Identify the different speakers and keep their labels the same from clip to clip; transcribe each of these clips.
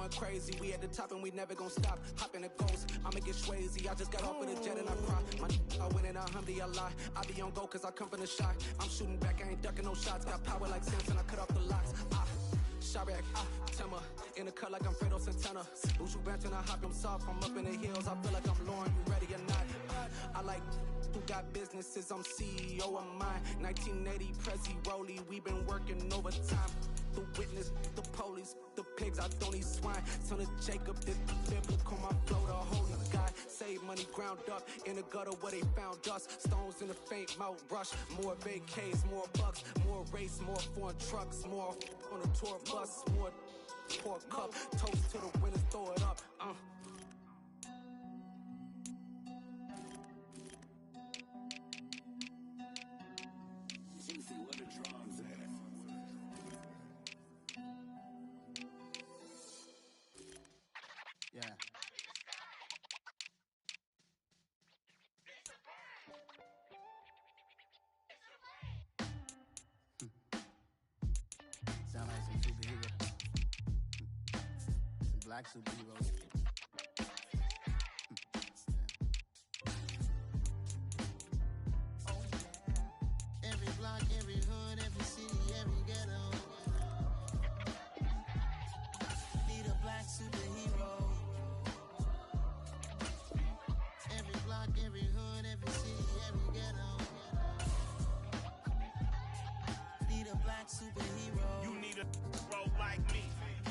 Speaker 1: going crazy. We at the top and we never gonna stop. Hop in the ghost, I'ma get crazy. I just got off with a jet and I cry. I win in a Humvee, I lie. I be on go cause I come from the shot. I'm shooting back, I ain't ducking no shots. Got power like Samson, I cut off the locks. Chirac, Timmer, in the cut like I'm Fredo Santana. Lose you bent and I hop, I'm soft. I'm up in the hills, I feel like I'm Lauren. You ready or not? I like who got businesses, I'm CEO of mine. 1980 Prezi Rolly, we been working overtime. The witness, the police, the pigs, I don't eat swine. Son of Jacob, this biblical, my flow, the holy God. Save money ground up in the gutter where they found us. Stones in the faint mouth rush. More vacays, more bucks, more race, more foreign trucks, more on a tour bus, more pork cup. Toast to the winners, throw it up.
Speaker 2: What a drums at.
Speaker 3: Yeah. Sound like some superheroes. Some black superheroes. Every block, every hood, every city, every ghetto. Need a black superhero. Every block, every hood, every city, every ghetto. Need a black superhero.
Speaker 4: You need a hero like me.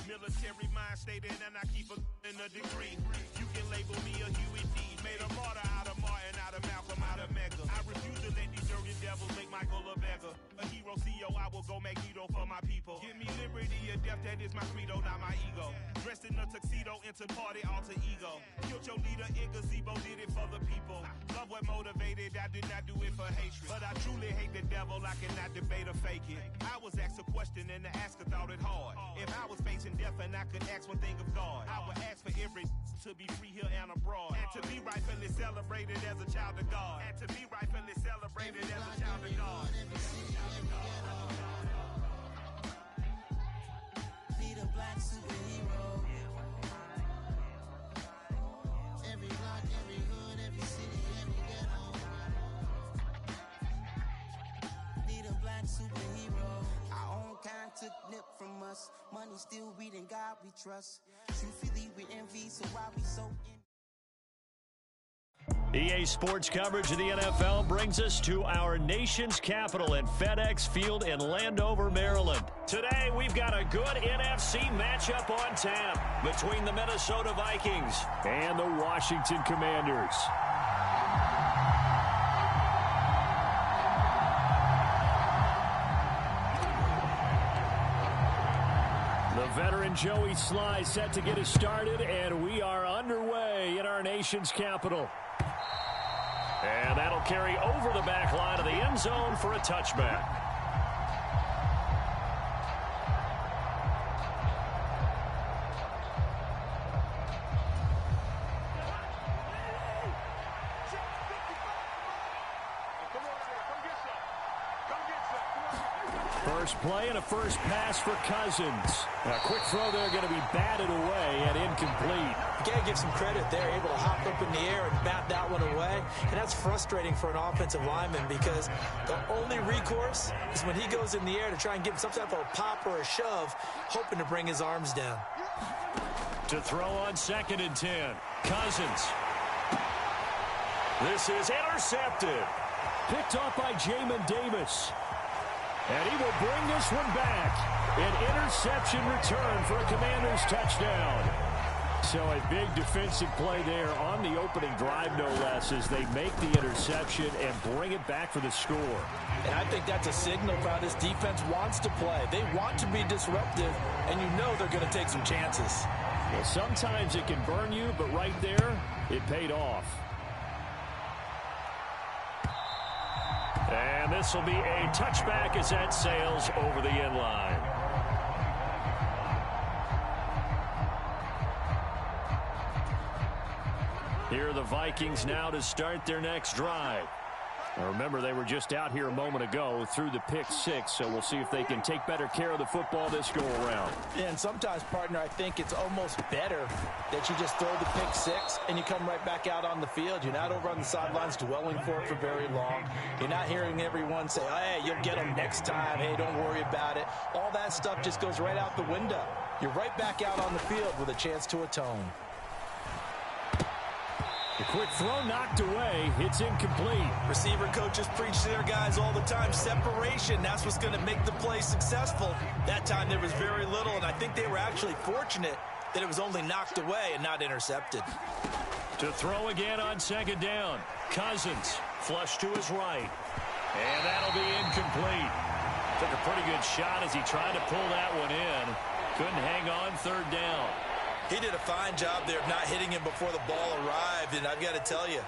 Speaker 4: Military mind stated and I keep in a degree. You can label me a Huey D. Made a martyr out of Martin, out of Malcolm, out of Mega. I refuse to let these dirty devils make Michael a beggar. A hero CEO, I will go Magneto for my people. Give me liberty or death, that is my credo, not my ego. Dressed in a tuxedo, into party, alter ego. Killed your leader in gazebo, did it for the people. Love what motivated, I did not do it for hatred. But I truly hate the devil, I cannot debate or fake it. I was asked a question and the asker thought it hard. If I was facing death and I could ask one thing of God, I would ask for every to be free here and abroad. And to be rightfully celebrated as a child of God. And to be rightfully celebrated as a child of God.
Speaker 3: Need a black superhero. Every block, every hood, every city, every ghetto. Need a black superhero. Our own kind took nip from us. Money still reading God we trust. Truthfully we envy, so why we so
Speaker 5: EA Sports coverage of the NFL brings us to our nation's capital in FedEx Field in Landover, Maryland. Today, we've got a good NFC matchup on tap between the Minnesota Vikings and the Washington Commanders. The veteran Joey Sly set to get us started, and we are underway in our nation's capital. And that'll carry over the back line of the end zone for a touchback. First play and a first pass for Cousins. A quick throw there going to be batted away and incomplete.
Speaker 6: You got to give some credit there, able to hop up in the air and bat that one away. And that's frustrating for an offensive lineman because the only recourse is when he goes in the air to try and give some type of a pop or a shove, hoping to bring his arms down.
Speaker 5: To throw on 2nd and 10. Cousins. This is intercepted. Picked off by Jamin Davis. And he will bring this one back. An interception return for a Commanders touchdown. So a big defensive play there on the opening drive, no less, as they make the interception and bring it back for the score.
Speaker 6: And I think that's a signal for how this defense wants to play. They want to be disruptive, and you know they're going to take some chances.
Speaker 5: Well, sometimes it can burn you, but right there, it paid off. And this will be a touchback as that sails over the end line. Here are the Vikings now to start their next drive. Now remember, they were just out here a moment ago through the pick 6, so we'll see if they can take better care of the football this go-around.
Speaker 6: Yeah, and sometimes, partner, I think it's almost better that you just throw the pick 6 and you come right back out on the field. You're not over on the sidelines dwelling for it for very long. You're not hearing everyone say, oh, hey, you'll get them next time. Hey, don't worry about it. All that stuff just goes right out the window. You're right back out on the field with a chance to atone.
Speaker 5: The quick throw knocked away. It's incomplete.
Speaker 6: Receiver coaches preach to their guys all the time. Separation, that's what's going to make the play successful. That time there was very little, and I think they were actually fortunate that it was only knocked away and not intercepted.
Speaker 5: To throw again on second down. Cousins, flush to his right. And that'll be incomplete. Took a pretty good shot as he tried to pull that one in. Couldn't hang on third down.
Speaker 6: He did a fine job there of not hitting him before the ball arrived, and I've got to tell you,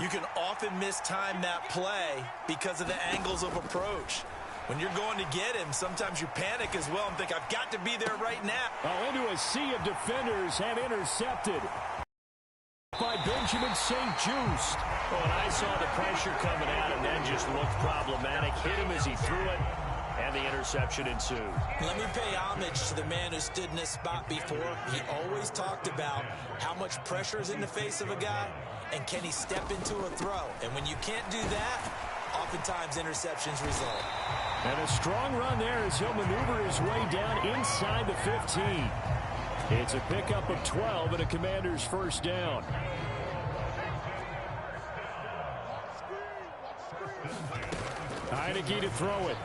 Speaker 6: you can often mistime that play because of the angles of approach. When you're going to get him, sometimes you panic as well and think, I've got to be there right now.
Speaker 5: Oh, into a sea of defenders and intercepted by Benjamin St-Juste. Oh, and I saw the pressure coming at him, then just looked problematic. Hit him as he threw it. And the interception ensued.
Speaker 6: Let me pay homage to the man who stood in this spot before. He always talked about how much pressure is in the face of a guy, and can he step into a throw. And when you can't do that, oftentimes interceptions result.
Speaker 5: And a strong run there as he'll maneuver his way down inside the 15. It's a pickup of 12 and a Commander's first down. Heineke to throw it.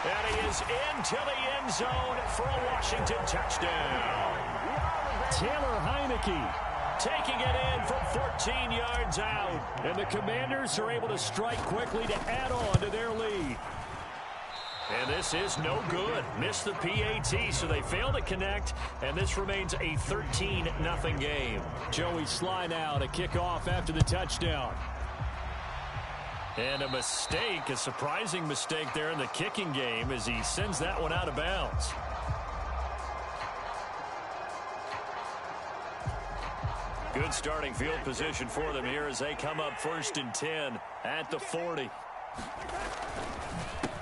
Speaker 5: And he is into the end zone for a Washington touchdown. Taylor Heineke taking it in from 14 yards out. And the Commanders are able to strike quickly to add on to their lead. And this is no good. Missed the PAT, so they fail to connect. And this remains a 13-0 game. Joey Sly now to kick off after the touchdown. And a mistake, a surprising mistake there in the kicking game as he sends that one out of bounds. Good starting field position for them here as they come up 1st and 10 at the 40.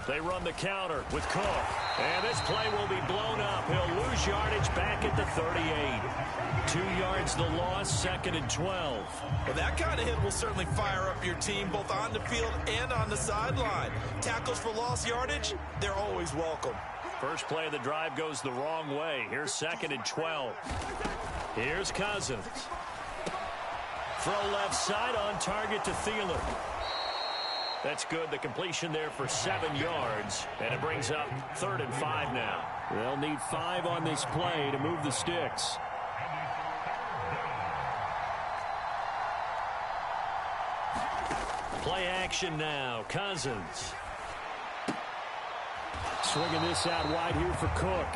Speaker 5: They run the counter with Cook. And this play will be blown up. He'll lose yardage back at the 38. 2 yards the loss, 2nd and 12.
Speaker 6: Well, that kind of hit will certainly fire up your team both on the field and on the sideline. Tackles for lost yardage, they're always welcome.
Speaker 5: First play of the drive goes the wrong way. Here's 2nd and 12. Here's Cousins. Throw left side on target to Thielen. That's good. The completion there for 7 yards. And it brings up 3rd and 5 now. They'll need 5 on this play to move the sticks. Play action now. Cousins. Swinging this out wide here for Cook.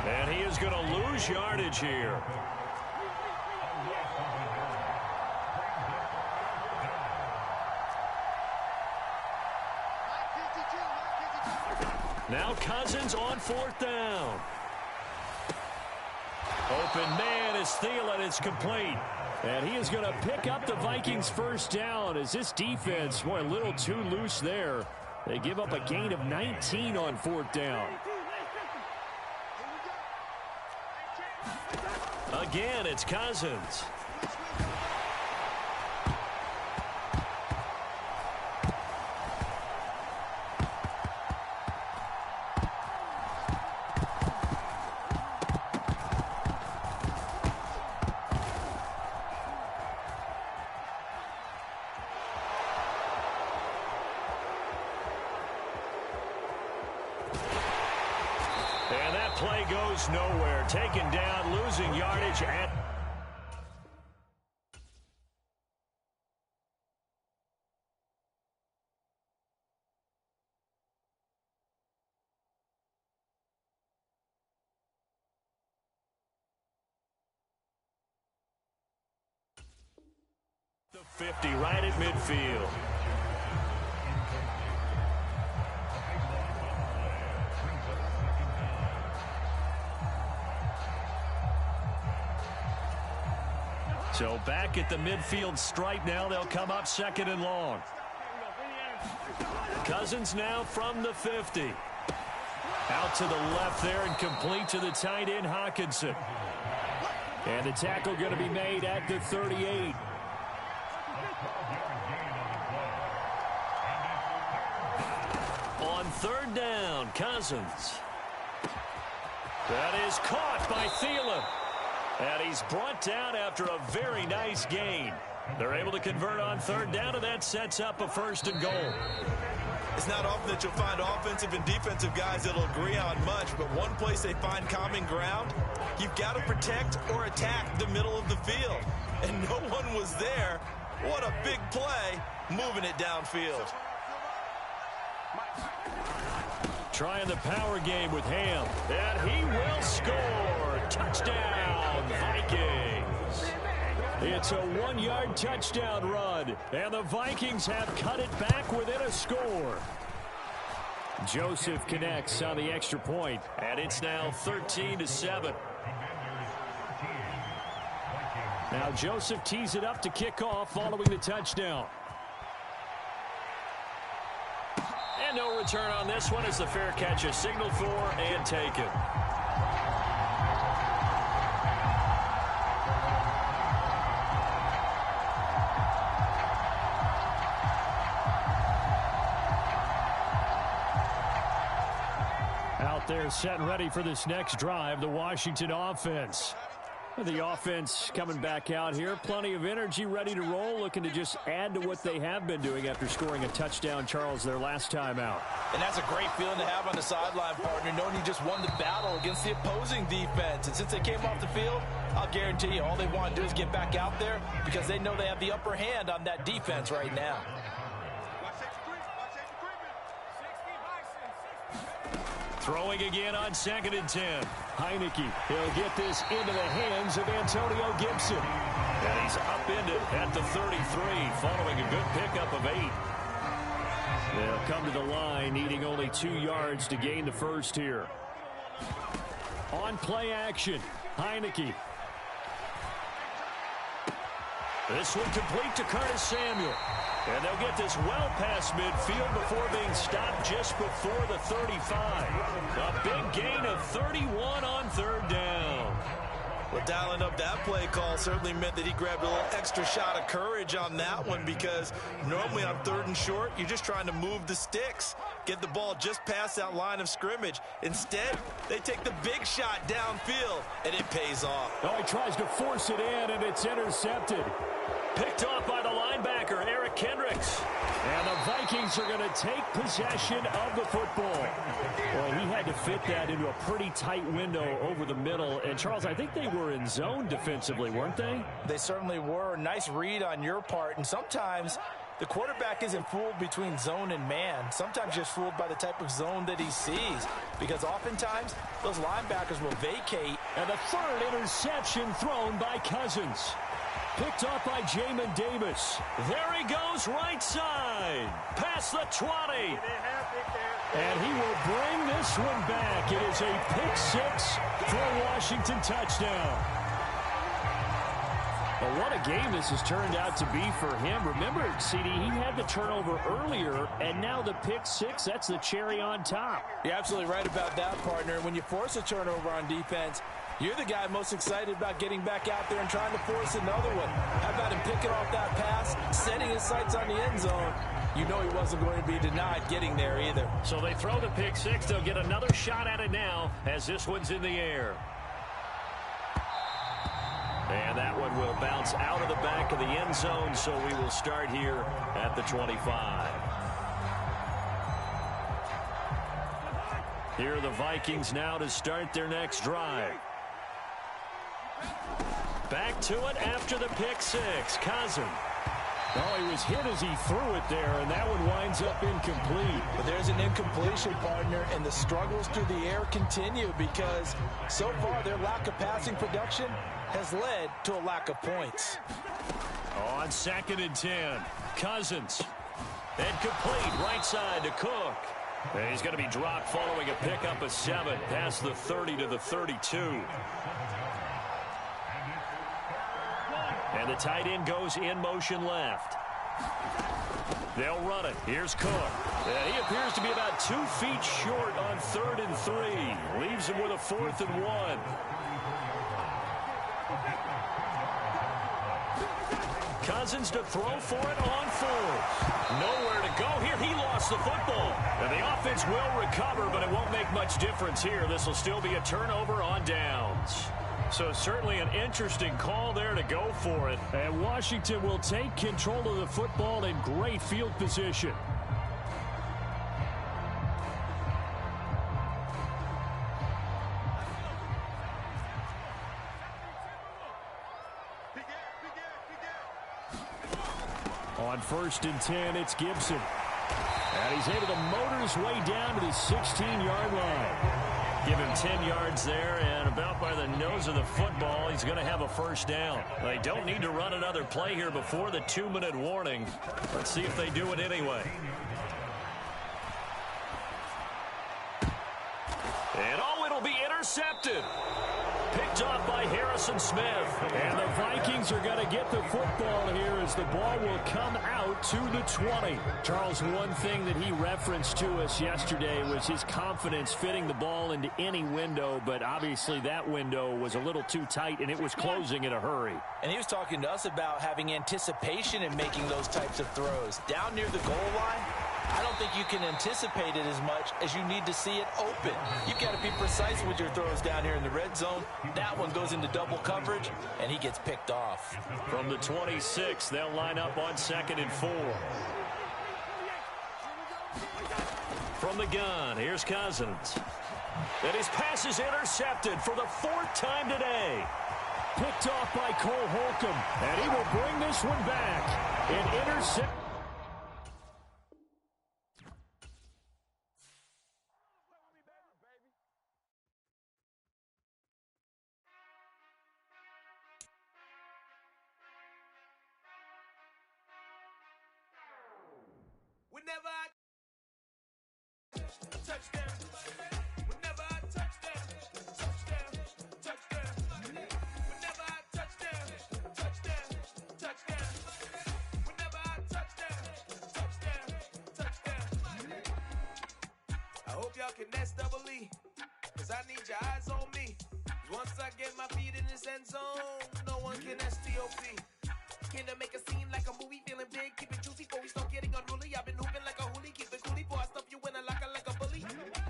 Speaker 5: And he is going to lose yardage here. Now Cousins on 4th down. Open man is Thielen. It's complete. And he is going to pick up the Vikings' first down as this defense, boy, a little too loose there. They give up a gain of 19 on 4th down. Again, it's Cousins. And that play goes nowhere. Taken down, losing yardage at... the 50 right at midfield. So back at the midfield stripe now. They'll come up 2nd and long. Cousins now from the 50. Out to the left there and complete to the tight end, Hawkinson. And the tackle going to be made at the 38. On 3rd down, Cousins. That is caught by Thielen. And he's brought down after a very nice gain. They're able to convert on 3rd down, and that sets up a 1st and goal.
Speaker 6: It's not often that you'll find offensive and defensive guys that'll agree on much, but one place they find common ground, you've got to protect or attack the middle of the field. And no one was there. What a big play, moving it downfield.
Speaker 5: Trying the power game with Ham. And he will score. Touchdown, Vikings. It's a 1-yard touchdown run. And the Vikings have cut it back within a score. Joseph connects on the extra point. And it's now 13-7. Now Joseph tees it up to kick off following the touchdown. And no return on this one as the fair catch is signaled for and taken. Out there set and ready for this next drive, the Washington offense. The offense coming back out here. Plenty of energy, ready to roll, looking to just add to what they have been doing after scoring a touchdown, Charles, their last time out.
Speaker 6: And that's a great feeling to have on the sideline, partner, knowing you just won the battle against the opposing defense. And since they came off the field, I'll guarantee you all they want to do is get back out there because they know they have the upper hand on that defense right now.
Speaker 5: Throwing again on 2nd and 10. Heineke, he'll get this into the hands of Antonio Gibson. And he's upended at the 33 following a good pickup of 8. They'll come to the line needing only 2 yards to gain the first here. On play action, Heineke. This one complete to Curtis Samuel. And they'll get this well past midfield before being stopped just before the 35. A big gain of 31 on 3rd down.
Speaker 6: Well, dialing up that play call certainly meant that he grabbed a little extra shot of courage on that one because normally on 3rd and short, you're just trying to move the sticks, get the ball just past that line of scrimmage. Instead, they take the big shot downfield, and it pays off.
Speaker 5: Oh, he tries to force it in, and it's intercepted. Picked off by the linebacker, Eric Kendricks. And the Vikings are going to take possession of the football. Well, he had to fit that into a pretty tight window over the middle. And, Charles, I think they were in zone defensively, weren't they?
Speaker 6: They certainly were. Nice read on your part. And sometimes the quarterback isn't fooled between zone and man. Sometimes just fooled by the type of zone that he sees. Because oftentimes, those linebackers will vacate.
Speaker 5: And the 3rd interception thrown by Cousins. Picked off by Jamin Davis. There he goes right side. Past the 20. And he will bring this one back. It is a pick 6 for a Washington touchdown. Well, what a game this has turned out to be for him. Remember, CD, he had the turnover earlier, and now the pick 6, that's the cherry on top.
Speaker 6: You're absolutely right about that, partner. When you force a turnover on defense, you're the guy most excited about getting back out there and trying to force another one. How about him picking off that pass, setting his sights on the end zone? You know he wasn't going to be denied getting there either.
Speaker 5: So they throw the pick 6. They'll get another shot at it now as this one's in the air. And that one will bounce out of the back of the end zone, so we will start here at the 25. Here are the Vikings now to start their next drive. Back to it after the pick 6. Cousins. Oh, he was hit as he threw it there, and that one winds up incomplete.
Speaker 6: But there's an incompletion, partner, and the struggles through the air continue because so far their lack of passing production has led to a lack of points.
Speaker 5: On 2nd and 10, Cousins. And complete right side to Cook. And he's going to be dropped following a pickup of 7 past the 30 to the 32. And the tight end goes in motion left. They'll run it. Here's Cook. And he appears to be about 2 feet short on 3rd and 3. Leaves him with a 4th and 1. Cousins to throw for it on 4th. Nowhere to go here. He lost the football. And the offense will recover, but it won't make much difference here. This will still be a turnover on downs. So certainly an interesting call there to go for it.
Speaker 2: And Washington will take control of the football in great field position. On 1st and 10, it's Gibson. And he's able to motor his way down to the 16-yard line.
Speaker 5: Give him 10 yards there, and about by the nose of the football, he's going to have a 1st down. They don't need to run another play here before the 2-minute warning. Let's see if they do it anyway. And it'll be intercepted. Picked off by Harrison Smith.
Speaker 2: And the Vikings are going to get the football here as the ball will come out to the 20. Charles, one thing that he referenced to us yesterday was his confidence fitting the ball into any window, but obviously that window was a little too tight and it was closing in a hurry.
Speaker 6: And he was talking to us about having anticipation in making those types of throws. Down near the goal line, I don't think you can anticipate it as much as you need to see it open. You've got to be precise with your throws down here in the red zone. That one goes into double coverage, and he gets picked off.
Speaker 5: From the 26, they'll line up on 2nd and 4. From the gun, here's Cousins. And his pass is intercepted for the 4th time today.
Speaker 2: Picked off by Cole Holcomb, and he will bring this one back. An intercept.
Speaker 3: Whenever I touchdown, whenever I touchdown, touchdown, touchdown, whenever I touchdown, touchdown, touchdown, whenever I touchdown, touchdown. I hope y'all can nest double E, cause I need your eyes on me. Once I get my feet in this end zone, no one can STOP. Came to make a scene like a movie, feeling big, keep it juicy before we start getting unruly. I've been hooping like a hoolie, keep it coolie before I stuff you in a locker like a bully.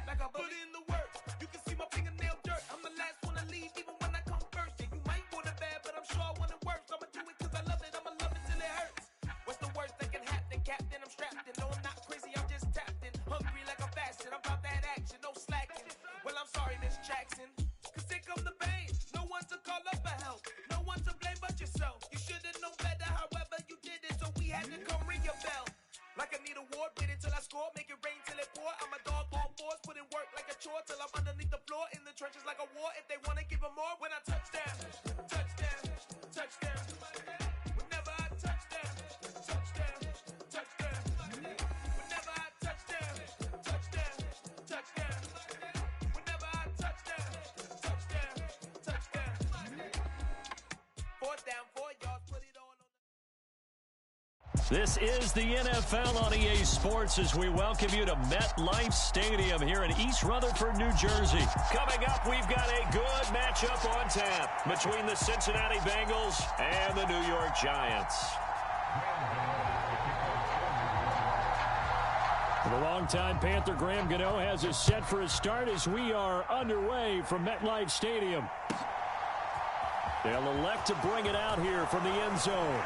Speaker 3: Like a bully. Put in the work, you can see my fingernail dirt. I'm the last one to leave, even when I come first. Yeah, you might want it bad, but I'm sure I want it worse. I'ma do it cause I love it, I'ma love it till it hurts. What's the worst that can happen, Captain? I'm strapped in, no I'm not crazy, I'm just tapped in. Hungry like a fashion, I'm about that action, no slacking. Well, I'm sorry, Miss Jackson, cause here come the pain. No one to call up for help, no one to blame but yourself. You should've known better, however you did it, so we had to come ring your bell. Like I need a award, wait until I score, make it rain till it pour. I'm a dog on fours, put in work like a chore till I'm underneath the floor, in the trenches like a war. If they wanna give them more, when I touchdown, touchdown, touchdown. Whenever I touchdown, touchdown, touchdown. Whenever I touchdown, touchdown, touchdown. Whenever I touchdown, touchdown, touchdown. 4th down, 4 yards, put it on.
Speaker 5: This is the NFL on EA Sports as we welcome you to MetLife Stadium here in East Rutherford, New Jersey. Coming up, we've got a good matchup on tap between the Cincinnati Bengals and the New York Giants.
Speaker 2: The longtime Panther Graham Gano has us set for a start as we are underway from MetLife Stadium. They'll elect to bring it out here from the end zone.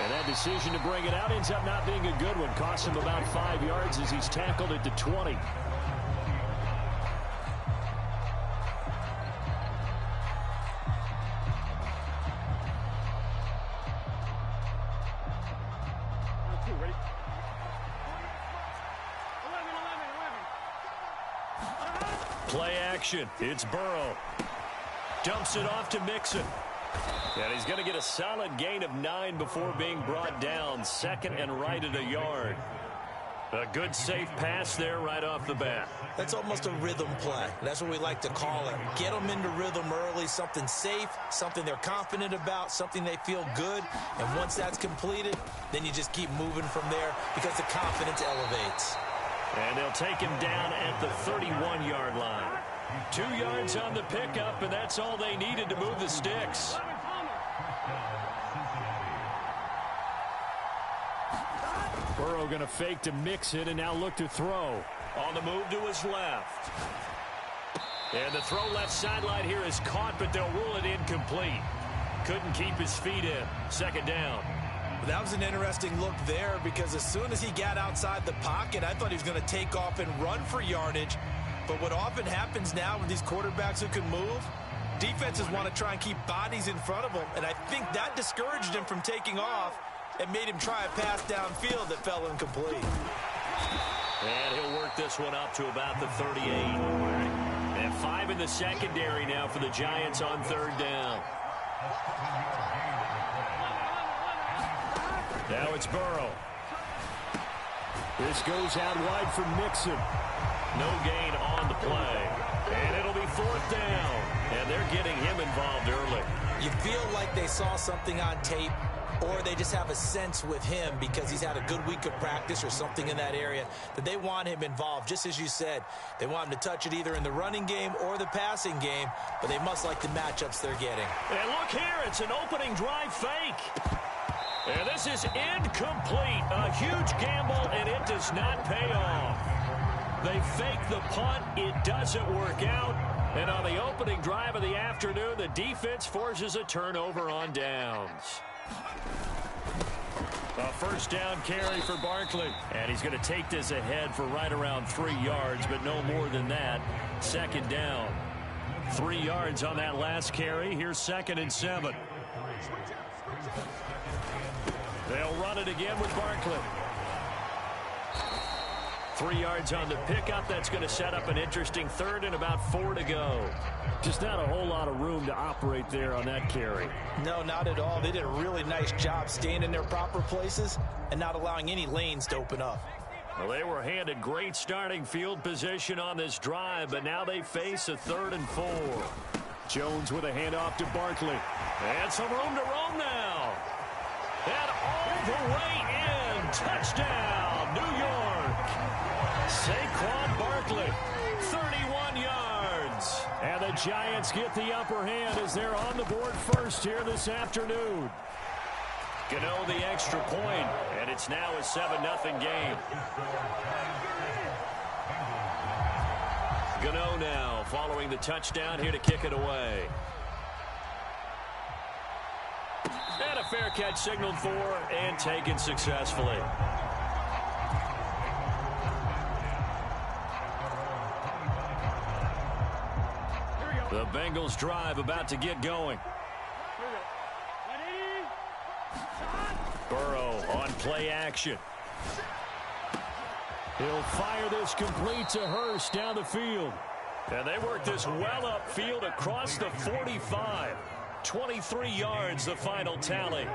Speaker 2: And that decision to bring it out ends up not being a good one. Costs him about 5 yards as he's tackled at the 20.
Speaker 5: Play action. It's Burrow. Dumps it off to Mixon. And he's going to get a solid gain of 9 before being brought down. 2nd and right at a yard.
Speaker 2: A good safe pass there right off the bat.
Speaker 6: That's almost a rhythm play. That's what we like to call it. Get them into rhythm early, something safe, something they're confident about, something they feel good. And once that's completed, then you just keep moving from there because the confidence elevates.
Speaker 2: And they'll take him down at the 31-yard line. 2 yards on the pickup, and that's all they needed to move the sticks. Burrow going to fake to mix it and now look to throw. On the move to his left. And the throw left sideline here is caught, but they'll rule it incomplete. Couldn't keep his feet in. Second down.
Speaker 6: That was an interesting look there because as soon as he got outside the pocket, I thought he was going to take off and run for yardage. But what often happens now with these quarterbacks who can move, defenses want to try and keep bodies in front of them, and I think that discouraged him from taking off and made him try a pass downfield that fell incomplete.
Speaker 2: And he'll work this one up to about the 38. And 5 in the secondary now for the Giants on third down. Now it's Burrow. This goes out wide for Mixon. No gain on the play. And it'll be fourth down. And they're getting him involved early.
Speaker 6: You feel like they saw something on tape, or they just have a sense with him because he's had a good week of practice or something in that area that they want him involved. Just as you said, they want him to touch it either in the running game or the passing game, but they must like the matchups they're getting.
Speaker 2: And look here, it's an opening drive fake. And this is incomplete. A huge gamble, and it does not pay off. They fake the punt. It doesn't work out. And on the opening drive of the afternoon, the defense forces a turnover on downs. A first down carry for Barkley. And he's going to take this ahead for right around 3 yards, but no more than that. Second down. 3 yards on that last carry. Here's 2nd and 7. They'll run it again with Barkley. 3 yards on the pickup. That's going to set up an interesting third and about 4 to go. Just not a whole lot of room to operate there on that carry.
Speaker 6: No, not at all. They did a really nice job staying in their proper places and not allowing any lanes to open up.
Speaker 2: Well, they were handed great starting field position on this drive, but now they face a 3rd and 4. Jones with a handoff to Barkley. And some room to roam now. And all the way in. Touchdown, New York. Saquon Barkley, 31 yards. And the Giants get the upper hand as they're on the board first here this afternoon. Gano the extra point, and it's now a 7-0 game. Gano now following the touchdown here to kick it away. And a fair catch signaled for and taken successfully. The Bengals drive about to get going. Burrow on play action. He'll fire this complete to Hurst down the field. And they work this well upfield across the 45. 23 yards, the final tally.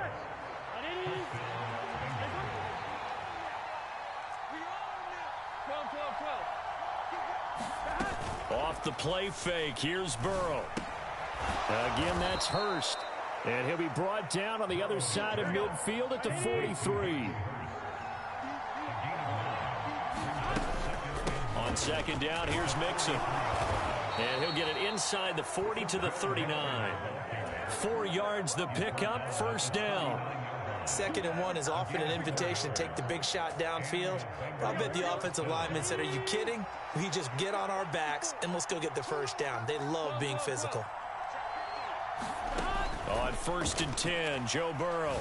Speaker 2: Off the play fake, here's Burrow. Again, that's Hurst. And he'll be brought down on the other side of midfield at the 43. On second down, here's Mixon. And he'll get it inside the 40 to the 39. 4 yards the pickup, first down.
Speaker 6: 2nd and 1 is often an invitation to take the big shot downfield. But I bet the offensive lineman said, are you kidding? We just get on our backs and let's go get the first down. They love being physical.
Speaker 2: On 1st and 10, Joe Burrow.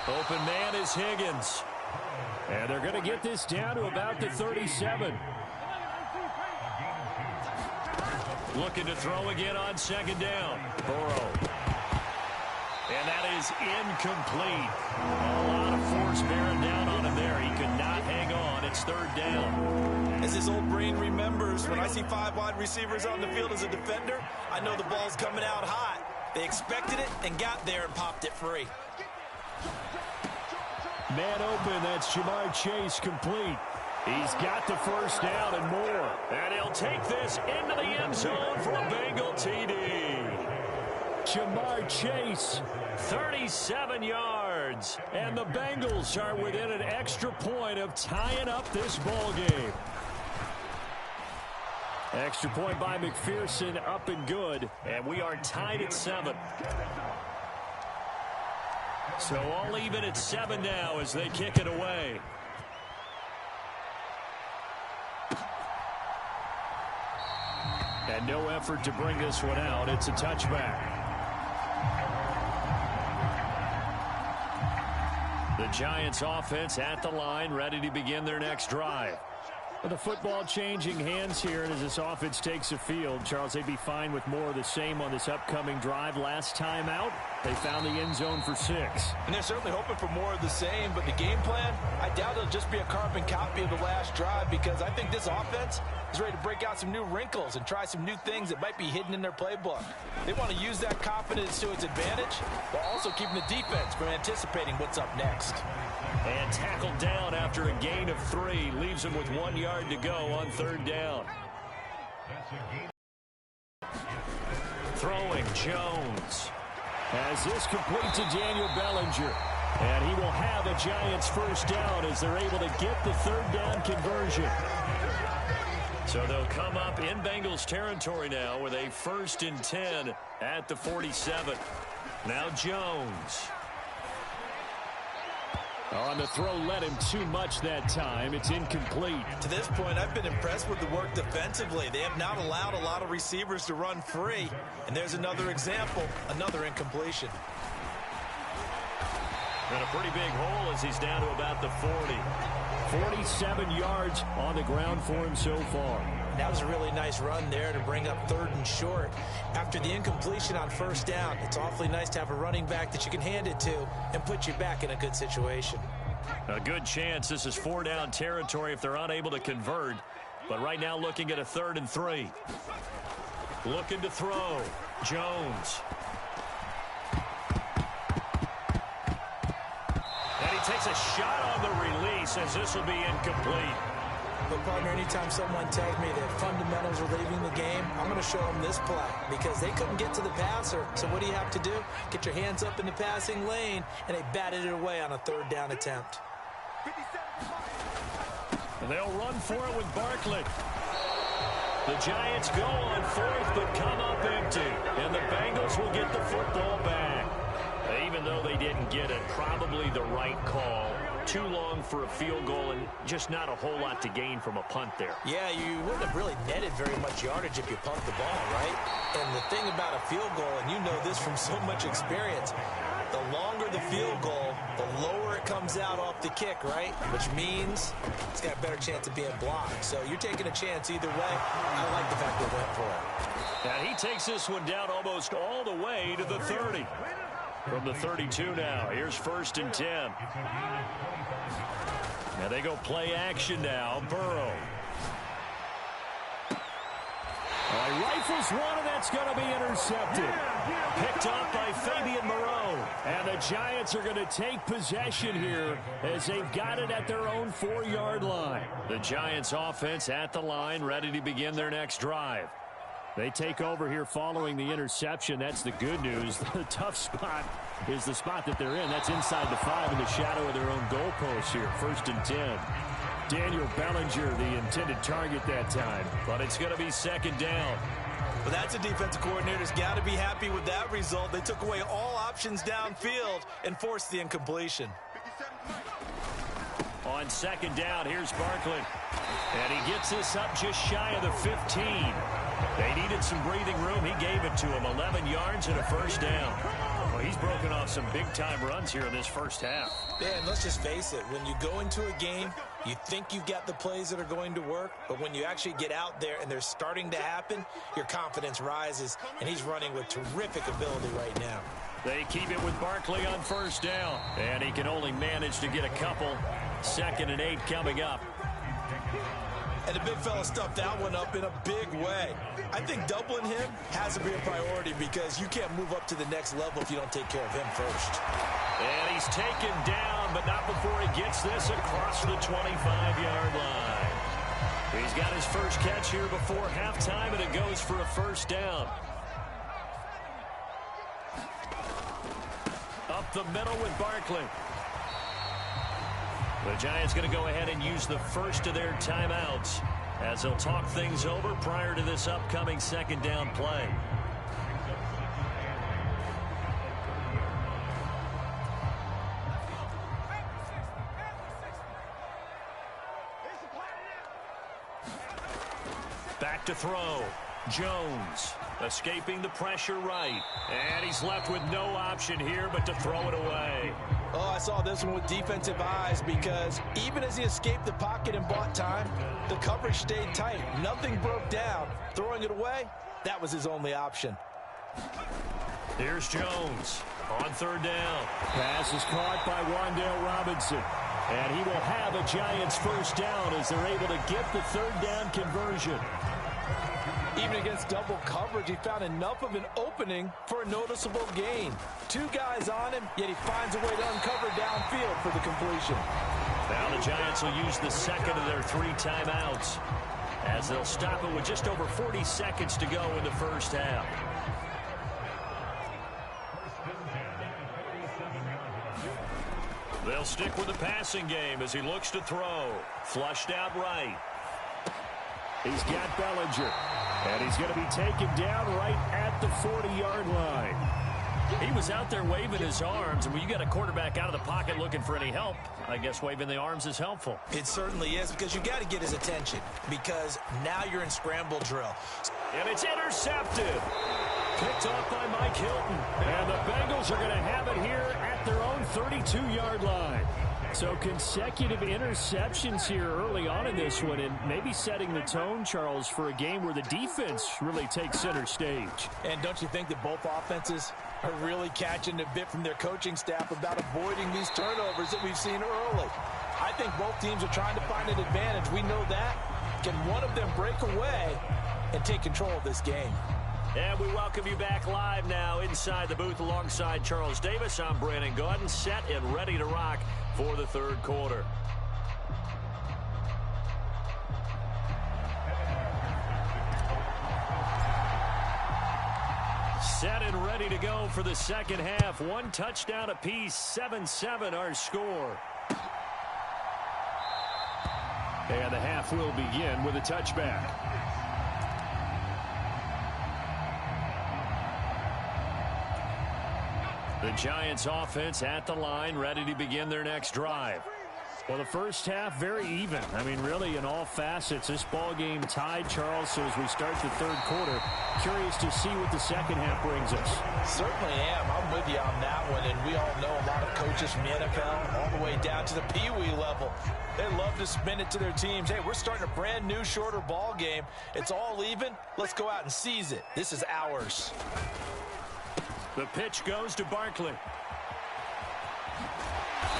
Speaker 2: Open man is Higgins. And they're going to get this down to about the 37. Looking to throw again on 2nd down. Burrow. And that is incomplete. A lot of force bearing down on him there. He could not hang on. It's 3rd down.
Speaker 6: As his old brain remembers, when I see 5 wide receivers on the field as a defender, I know the ball's coming out hot. They expected it and got there and popped it free.
Speaker 2: Man open, that's Jamar Chase complete. He's got the first down and more. And he'll take this into the end zone for a Bengal TD. Jamar Chase, 37 yards. And the Bengals are within an extra point of tying up this ball game. Extra point by McPherson, up and good. And we are tied at 7. So all even at 7 now as they kick it away. And no effort to bring this one out. It's a touchback. The Giants offense at the line, ready to begin their next drive. The football changing hands here, and as this offense takes the field, Charles, they'd be fine with more of the same on this upcoming drive. Last time out, they found the end zone for 6.
Speaker 6: And they're certainly hoping for more of the same, but the game plan, I doubt it'll just be a carbon copy of the last drive, because I think this offense is ready to break out some new wrinkles and try some new things that might be hidden in their playbook. They want to use that confidence to its advantage, while also keeping the defense from anticipating what's up next.
Speaker 2: And tackled down after a gain of 3. Leaves him with 1 yard to go on 3rd down. Throwing Jones. As this complete to Daniel Bellinger. And he will have a Giants first down as they're able to get the 3rd down conversion. So they'll come up in Bengals territory now with a 1st and 10 at the 47. Now Jones. On the throw, led him too much that time. It's incomplete.
Speaker 6: To this point, I've been impressed with the work defensively. They have not allowed a lot of receivers to run free. And there's another example, another incompletion.
Speaker 2: And a pretty big hole as he's down to about the 40. 47 yards on the ground for him so far.
Speaker 6: That was a really nice run there to bring up 3rd and short. After the incompletion on 1st down, it's awfully nice to have a running back that you can hand it to and put you back in a good situation.
Speaker 2: A good chance this is 4 down territory if they're unable to convert. But right now looking at a 3rd and 3. Looking to throw. Jones. And he takes a shot on the release as this will be incomplete.
Speaker 6: But, partner, anytime someone tells me that fundamentals are leaving the game, I'm going to show them this play because they couldn't get to the passer. So what do you have to do? Get your hands up in the passing lane, and they batted it away on a 3rd down attempt.
Speaker 2: And they'll run for it with Barkley. The Giants go on 4th but come up empty. And the Bengals will get the football back. Even though they didn't get it, probably the right call. Too long for a field goal and just not a whole lot to gain from a punt there.
Speaker 6: Yeah, you wouldn't have really netted very much yardage if you pumped the ball, right? And the thing about a field goal, and you know this from so much experience, the longer the field goal, the lower it comes out off the kick, right? Which means it's got a better chance of being blocked. So you're taking a chance either way. I like the fact they went for it.
Speaker 2: And he takes this one down almost all the way to the 30. From the 32 now, here's 1st and 10. Now they go play action now. Burrow. He rifles one, and that's going to be intercepted. Picked off by Fabian Moreau. And the Giants are going to take possession here as they've got it at their own 4-yard line. The Giants offense at the line, ready to begin their next drive. They take over here following the interception. That's the good news. The tough spot is the spot that they're in. That's inside the 5 in the shadow of their own goalpost here. 1st and 10. Daniel Bellinger, the intended target that time. But it's going to be 2nd down.
Speaker 6: Well, that's a defensive coordinator's got to be happy with that result. They took away all options downfield and forced the incompletion.
Speaker 2: On 2nd down, here's Barkley. And he gets this up just shy of the 15. They needed some breathing room. He gave it to him. 11 yards and a 1st down. Well, he's broken off some big-time runs here in this first half.
Speaker 6: Yeah, and let's just face it. When you go into a game, you think you've got the plays that are going to work, but when you actually get out there and they're starting to happen, your confidence rises, and he's running with terrific ability right now.
Speaker 2: They keep it with Barkley on 1st down, and he can only manage to get a couple. 2nd and 8 coming up.
Speaker 6: And the big fella stuffed that one up in a big way. I think doubling him has to be a priority because you can't move up to the next level if you don't take care of him first.
Speaker 2: And he's taken down, but not before he gets this across the 25-yard line. He's got his first catch here before halftime, and it goes for a first down. Up the middle with Barkley. The Giants going to go ahead and use the first of their timeouts as they'll talk things over prior to this upcoming second down play. Back to throw. Jones escaping the pressure right. And he's left with no option here but to throw it away.
Speaker 6: Oh, I saw this one with defensive eyes because even as he escaped the pocket and bought time, the coverage stayed tight. Nothing broke down. Throwing it away, that was his only option.
Speaker 2: Here's Jones on third down. Pass is caught by Wan'Dale Robinson. And he will have a Giants first down as they're able to get the third down conversion.
Speaker 6: Even against double coverage, he found enough of an opening for a noticeable gain. Two guys on him, yet he finds a way to uncover downfield for the completion.
Speaker 2: Now the Giants will use the second of their 3 timeouts as they'll stop it with just over 40 seconds to go in the first half. They'll stick with the passing game as he looks to throw. Flushed out right. He's got Bellinger. And he's going to be taken down right at the 40-yard line. He was out there waving his arms, and when you got a quarterback out of the pocket looking for any help, I guess waving the arms is helpful.
Speaker 6: It certainly is, because you got to get his attention, because now you're in scramble drill.
Speaker 2: And it's intercepted. Picked off by Mike Hilton. And the Bengals are going to have it here at their own 32-yard line. So consecutive interceptions here early on in this one, and maybe setting the tone, Charles, for a game where the defense really takes center stage.
Speaker 6: And don't you think that both offenses are really catching a bit from their coaching staff about avoiding these turnovers that we've seen early? I think both teams are trying to find an advantage. We know that. Can one of them break away and take control of this game?
Speaker 2: And we welcome you back live now inside the booth alongside Charles Davis. I'm Brandon Gaudin, set and ready to rock for the third quarter. Set and ready to go for the second half. 1 touchdown apiece, 7-7 our score. And the half will begin with a touchback. The Giants offense at the line, ready to begin their next drive. Well, the first half, very even. I mean, really, in all facets, this ball game tied, Charles. So as we start the third quarter, curious to see what the second half brings us.
Speaker 6: Certainly am. I'm with you on that one. And we all know a lot of coaches from the NFL all the way down to the Pee-wee level. They love to spin it to their teams. Hey, we're starting a brand new, shorter ball game. It's all even. Let's go out and seize it. This is ours.
Speaker 2: The pitch goes to Barkley.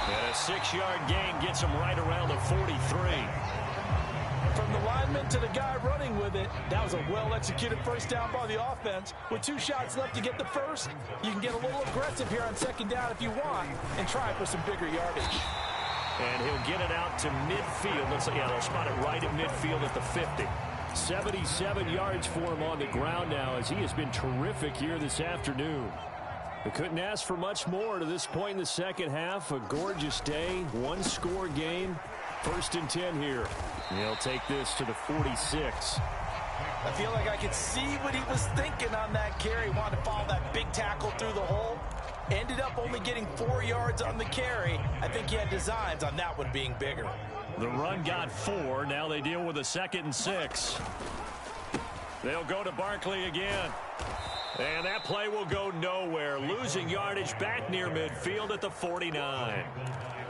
Speaker 2: And a 6-yard gain gets him right around the 43.
Speaker 6: From the lineman to the guy running with it, that was a well-executed first down by the offense. With 2 shots left to get the first, you can get a little aggressive here on second down if you want and try for some bigger yardage.
Speaker 2: And he'll get it out to midfield. They'll spot it right at midfield at the 50. 77 yards for him on the ground now as he has been terrific here this afternoon. We couldn't ask for much more to this point in the second half. A gorgeous day, 1-score game. 1st and 10 here. He'll take this to the 46.
Speaker 6: I feel like I could see what he was thinking on that carry. Wanted to follow that big tackle through the hole. Ended up only getting 4 yards on the carry. I think he had designs on that one being bigger.
Speaker 2: The run got 4. Now they deal with a 2nd and 6. They'll go to Barkley again. And that play will go nowhere. Losing yardage back near midfield at the 49.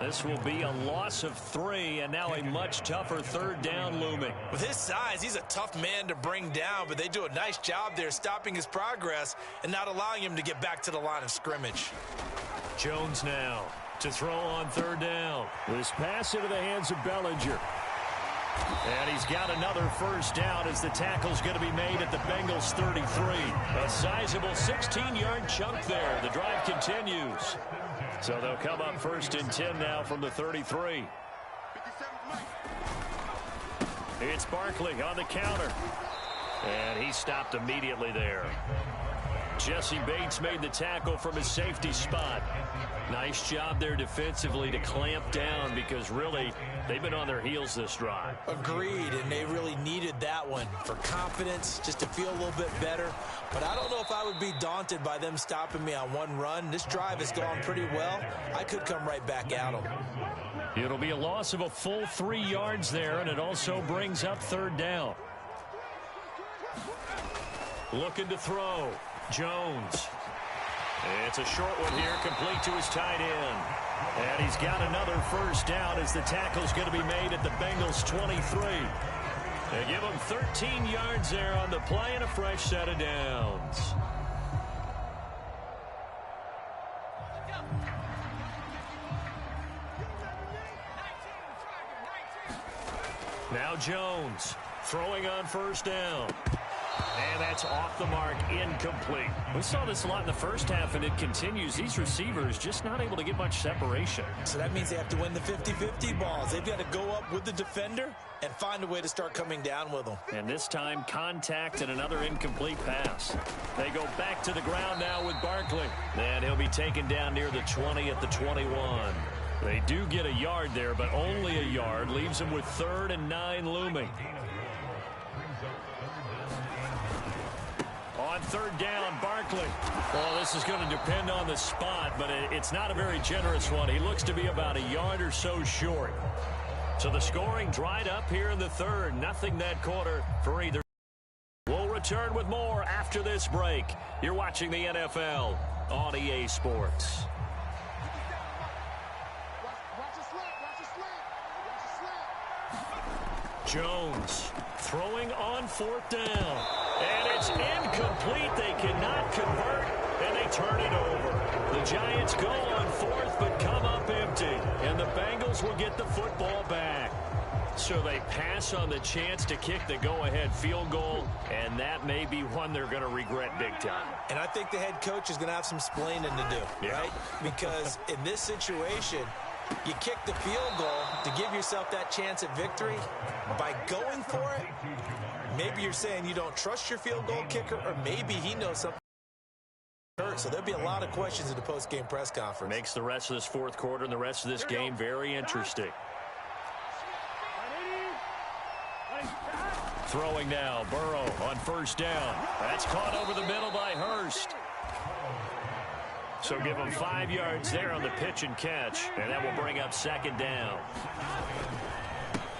Speaker 2: This will be a loss of 3, and now a much tougher third down looming.
Speaker 6: With his size, he's a tough man to bring down, but they do a nice job there stopping his progress and not allowing him to get back to the line of scrimmage.
Speaker 2: Jones now to throw on third down. This pass into the hands of Bellinger. And he's got another first down as the tackle's going to be made at the Bengals 33. A sizable 16-yard chunk there. The drive continues. So they'll come up 1st and 10 now from the 33. It's Barkley on the counter. And he stopped immediately there. Jesse Bates made the tackle from his safety spot. Nice job there defensively to clamp down because really they've been on their heels this drive.
Speaker 6: Agreed, and they really needed that one for confidence, just to feel a little bit better. But I don't know if I would be daunted by them stopping me on one run. This drive has gone pretty well. I could come right back at them.
Speaker 2: It'll be a loss of a full 3 yards there, and it also brings up 3rd down. Looking to throw. Jones. It's a short one here, complete to his tight end. And he's got another 1st down as the tackle's going to be made at the Bengals 23. They give him 13 yards there on the play and a fresh set of downs. Now Jones throwing on 1st down. And that's off the mark, incomplete. We saw this a lot in the first half, and it continues. These receivers just not able to get much separation.
Speaker 6: So that means they have to win the 50-50 balls. They've got to go up with the defender and find a way to start coming down with them.
Speaker 2: And this time, contact and another incomplete pass. They go back to the ground now with Barkley. And he'll be taken down near the 20 at the 21. They do get a yard there, but only a yard. Leaves them with 3rd and 9 looming. On 3rd down, Barkley. Well, this is going to depend on the spot, but it's not a very generous one. He looks to be about a yard or so short. So the scoring dried up here in the 3rd. Nothing that quarter for either. We'll return with more after this break. You're watching the NFL on EA Sports. Jones throwing on 4th down. And it's incomplete. They cannot convert, and they turn it over. The Giants go on 4th, but come up empty. And the Bengals will get the football back. So they pass on the chance to kick the go-ahead field goal, and that may be one they're going to regret big time.
Speaker 6: And I think the head coach is going to have some splaining to do, right? Because in this situation, you kick the field goal to give yourself that chance at victory. By going for it, maybe you're saying you don't trust your field goal kicker, or maybe he knows something. So there'll be a lot of questions in the post-game press conference.
Speaker 2: Makes the rest of this 4th quarter and the rest of this game very interesting. Throwing now, Burrow on 1st down. That's caught over the middle by Hurst. So give him 5 yards there on the pitch and catch, and that will bring up 2nd down.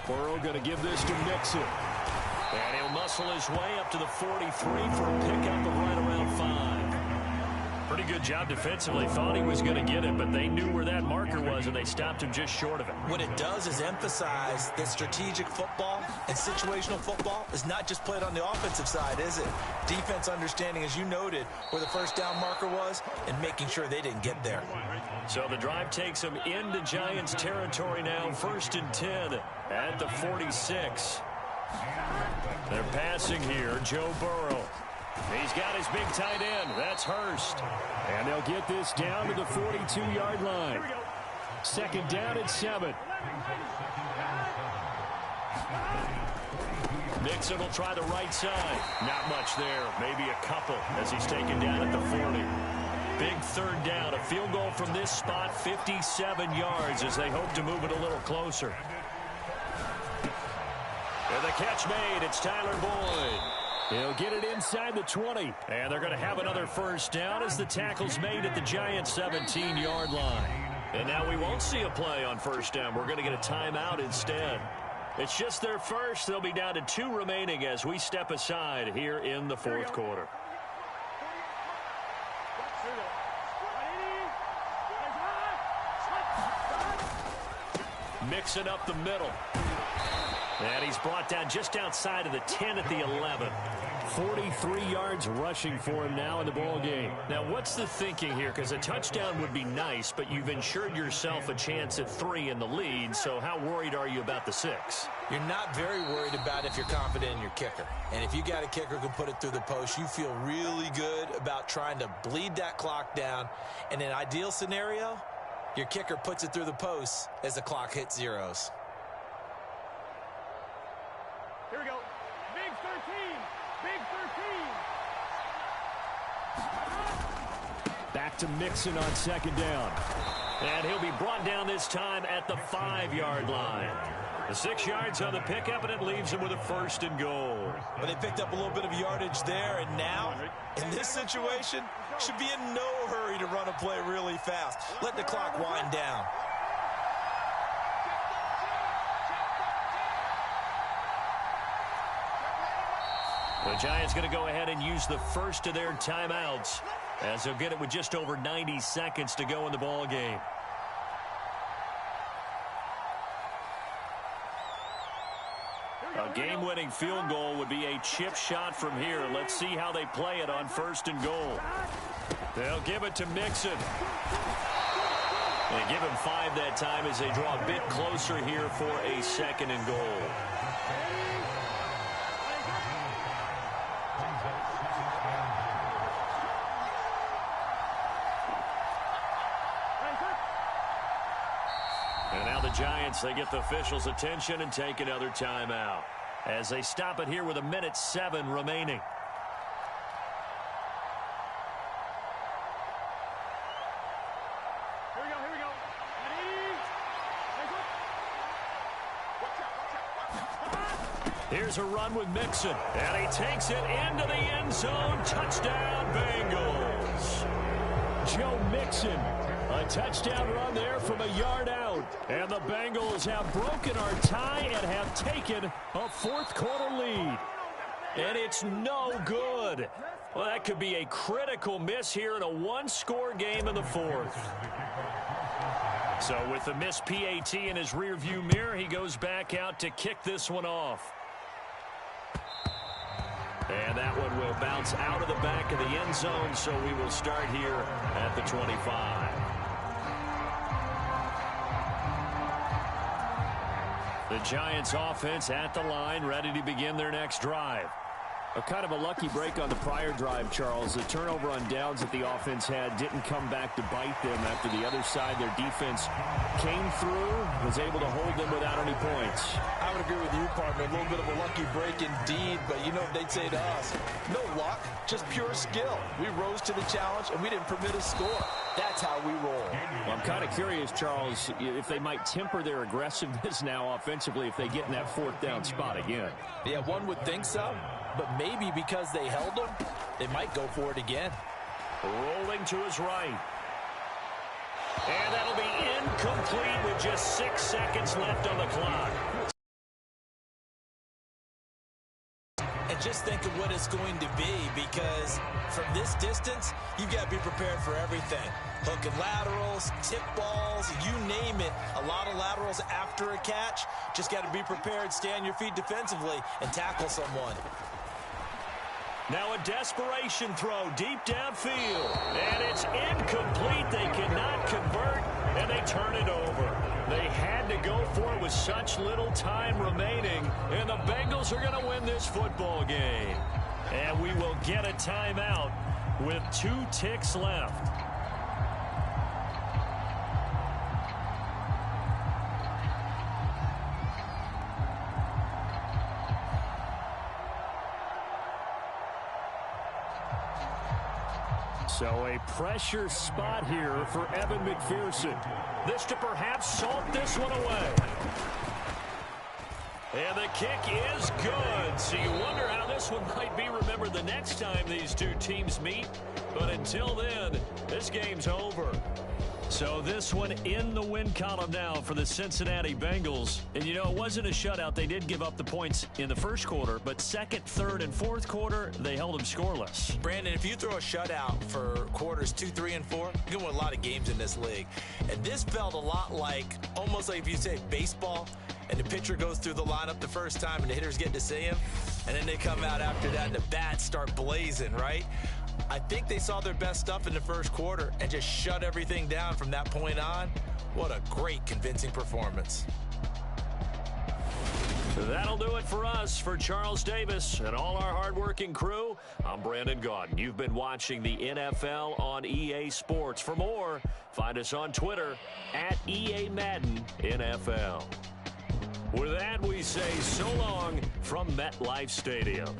Speaker 2: Burrow going to give this to Mixon. And he'll muscle his way up to the 43 for a pickup of right around 5. Pretty good job defensively. Thought he was going to get it, but they knew where that marker was, and they stopped him just short of it.
Speaker 6: What it does is emphasize that strategic football and situational football is not just played on the offensive side, is it? Defense understanding, as you noted, where the 1st down marker was and making sure they didn't get there.
Speaker 2: So the drive takes them into Giants territory now. 1st and 10 at the 46. They're passing here. Joe Burrow. He's got his big tight end. That's Hurst. And they'll get this down to the 42-yard line. 2nd down at 7. Mixon will try the right side. Not much there. Maybe a couple as he's taken down at the 40. Big 3rd down. A field goal from this spot, 57 yards as they hope to move it a little closer. And the catch made. It's Tyler Boyd. He'll get it inside the 20. And they're going to have another 1st down as the tackle's made at the Giants' 17-yard line. And now we won't see a play on 1st down. We're going to get a timeout instead. It's just their first. They'll be down to 2 remaining as we step aside here in the 4th quarter. Mixing up the middle. And he's brought down just outside of the 10 at the 11. 43 yards rushing for him now in the ball game. Now, what's the thinking here? Because a touchdown would be nice, but you've ensured yourself a chance at 3 in the lead, so how worried are you about the 6?
Speaker 6: You're not very worried about if you're confident in your kicker. And if you got a kicker who can put it through the post, you feel really good about trying to bleed that clock down. In an ideal scenario, Your kicker puts it through the post as the clock hits zeros.
Speaker 3: Here we go. Big 13. Big 13.
Speaker 2: Back to Mixon on second down. And he'll be brought down this time at the 5-yard line. The 6 yards on the pickup, and it leaves him with a 1st and goal.
Speaker 6: But they picked up a little bit of yardage there, and now, in this situation, should be in no hurry to run a play really fast. Let the clock wind down.
Speaker 2: The Giants going to go ahead and use the first of their timeouts, as they'll get it with just over 90 seconds to go in the ball game. A game-winning field goal would be a chip shot from here. Let's see how they play it on 1st and goal. They'll give it to Mixon. They give him 5 that time as they draw a bit closer here for a 2nd and goal. And now the Giants, they get the officials' attention and take another timeout as they stop it here with 1:07 remaining.
Speaker 3: Here we go. Ready?
Speaker 2: Here's a run with Mixon, and he takes it into the end zone. Touchdown, Bengals. Joe Mixon, a touchdown run there from a yard out. And the Bengals have broken our tie and have taken a 4th-quarter lead. And it's no good. Well, that could be a critical miss here in a 1-score game in the 4th. So with the missed PAT in his rearview mirror, he goes back out to kick this one off. And that one will bounce out of the back of the end zone, so we will start here at the 25. The Giants offense at the line, ready to begin their next drive. A kind of a lucky break on the prior drive, Charles. The turnover on downs that the offense had didn't come back to bite them after the other side. Their defense came through, was able to hold them without any points.
Speaker 6: I would agree with you, partner. A little bit of a lucky break indeed, but you know what they'd say to us? No luck, just pure skill. We rose to the challenge, and we didn't permit a score. That's how we roll.
Speaker 2: Well, I'm kind of curious, Charles, if they might temper their aggressiveness now offensively if they get in that 4th down spot again.
Speaker 6: Yeah, one would think so. But maybe because they held them, they might go for it again.
Speaker 2: Rolling to his right. And that'll be incomplete with just 6 seconds left on the clock.
Speaker 6: And just think of what it's going to be, because from this distance, you've got to be prepared for everything. Hook and laterals, tip balls, you name it. A lot of laterals after a catch. Just got to be prepared, stay on your feet defensively, and tackle someone.
Speaker 2: Now a desperation throw deep downfield. And it's incomplete. They cannot convert, and they turn it over. They had to go for it with such little time remaining, and the Bengals are going to win this football game. And we will get a timeout with 2 ticks left. So a pressure spot here for Evan McPherson. This to perhaps salt this one away. And the kick is good. So you wonder how this one might be remembered the next time these two teams meet. But until then, this game's over. So this one in the win column now for the Cincinnati Bengals. And, you know, it wasn't a shutout. They did give up the points in the first quarter, but second, third, and fourth quarter, they held them scoreless.
Speaker 6: Brandon, if you throw a shutout for quarters 2, 3, and 4, you're going to win a lot of games in this league. And this felt a lot like, almost like if you say baseball, and the pitcher goes through the lineup the first time and the hitters get to see him, and then they come out after that and the bats start blazing, right? I think they saw their best stuff in the first quarter and just shut everything down from that point on. What a great, convincing performance.
Speaker 2: That'll do it for us. For Charles Davis and all our hardworking crew, I'm Brandon Gaudin. You've been watching the NFL on EA Sports. For more, find us on Twitter at EA Madden NFL. With that, we say so long from MetLife Stadium.